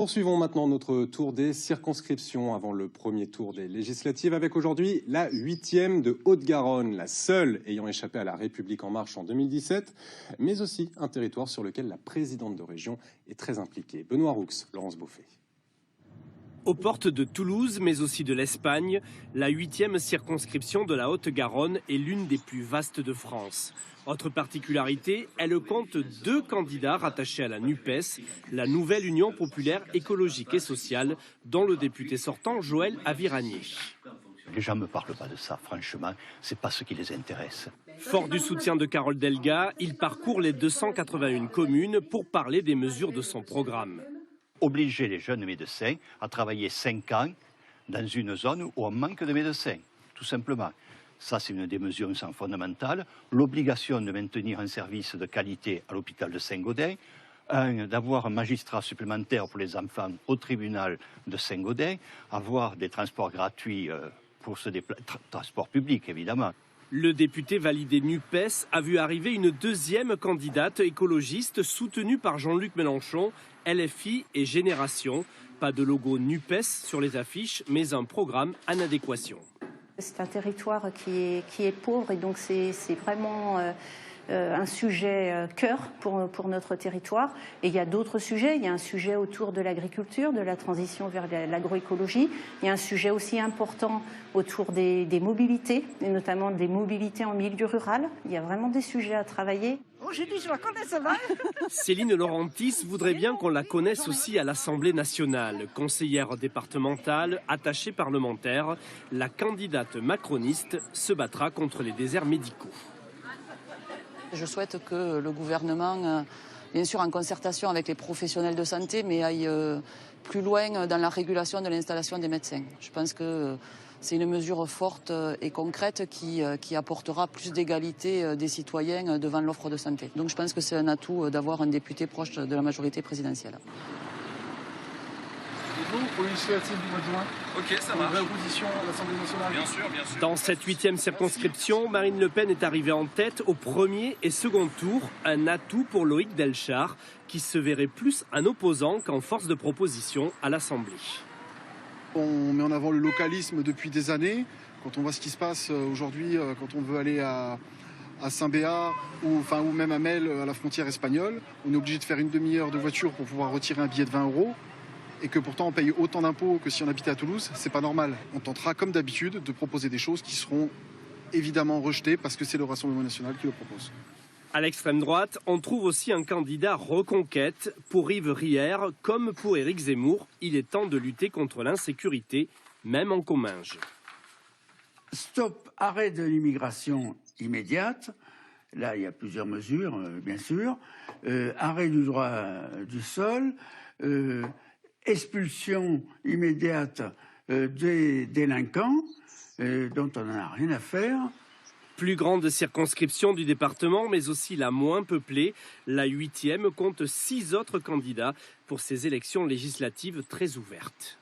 Poursuivons maintenant notre tour des circonscriptions avant le premier tour des législatives avec aujourd'hui la 8e de Haute-Garonne, la seule ayant échappé à la République en marche en 2017, mais aussi un territoire sur lequel la présidente de région est très impliquée. Benoît Roux, Laurence Beaufay. Aux portes de Toulouse, mais aussi de l'Espagne, la 8e circonscription de la Haute-Garonne est l'une des plus vastes de France. Autre particularité, elle compte 2 candidats rattachés à la NUPES, la nouvelle Union populaire écologique et sociale, dont le député sortant Joël Aviragnet. Les gens ne me parlent pas de ça, franchement, c'est pas ce qui les intéresse. Fort du soutien de Carole Delga, il parcourt les 281 communes pour parler des mesures de son programme. Obliger les jeunes médecins à travailler 5 ans dans une zone où on manque de médecins, tout simplement. Ça, c'est une des mesures fondamentales. L'obligation de maintenir un service de qualité à l'hôpital de Saint-Gaudens, d'avoir un magistrat supplémentaire pour les enfants au tribunal de Saint-Gaudens, avoir des transports gratuits pour se déplacer, transports publics évidemment. Le député validé NUPES a vu arriver une 2e candidate écologiste soutenue par Jean-Luc Mélenchon, LFI et Génération. Pas de logo NUPES sur les affiches, mais un programme en adéquation. C'est un territoire qui est pauvre et donc c'est vraiment un sujet cœur pour notre territoire. Et il y a d'autres sujets. Il y a un sujet autour de l'agriculture, de la transition vers l'agroécologie. Il y a un sujet aussi important autour des mobilités, et notamment des mobilités en milieu rural. Il y a vraiment des sujets à travailler. Oh, j'ai dit, je la connais, ça va. Céline Laurentis voudrait bien qu'on la connaisse aussi à l'Assemblée nationale. Conseillère départementale, attachée parlementaire, la candidate macroniste se battra contre les déserts médicaux. Je souhaite que le gouvernement, bien sûr en concertation avec les professionnels de santé, mais aille plus loin dans la régulation de l'installation des médecins. Je pense que c'est une mesure forte et concrète qui apportera plus d'égalité des citoyens devant l'offre de santé. Donc je pense que c'est un atout d'avoir un député proche de la majorité présidentielle. Pour l'initiative du mois de juin. Ok, ça marche. Une opposition à l'Assemblée nationale. Bien sûr, bien sûr. Dans cette 8e circonscription, Marine Le Pen est arrivée en tête au premier et second tour. Un atout pour Loïc Delchar, qui se verrait plus un opposant qu'en force de proposition à l'Assemblée. On met en avant le localisme depuis des années. Quand on voit ce qui se passe aujourd'hui, quand on veut aller à Saint-Béat ou même à Mel, à la frontière espagnole, on est obligé de faire une demi-heure de voiture pour pouvoir retirer un billet de 20 €. Et que pourtant on paye autant d'impôts que si on habitait à Toulouse, c'est pas normal. On tentera comme d'habitude de proposer des choses qui seront évidemment rejetées parce que c'est le Rassemblement national qui le propose. À l'extrême droite, on trouve aussi un candidat reconquête. Pour Yves Rière, comme pour Éric Zemmour, il est temps de lutter contre l'insécurité, même en Comminges. Stop, arrêt de l'immigration immédiate. Là, il y a plusieurs mesures, bien sûr. Arrêt du droit du sol. Expulsion immédiate des délinquants dont on n'en a rien à faire. Plus grande circonscription du département, mais aussi la moins peuplée, la 8e compte 6 autres candidats pour ces élections législatives très ouvertes.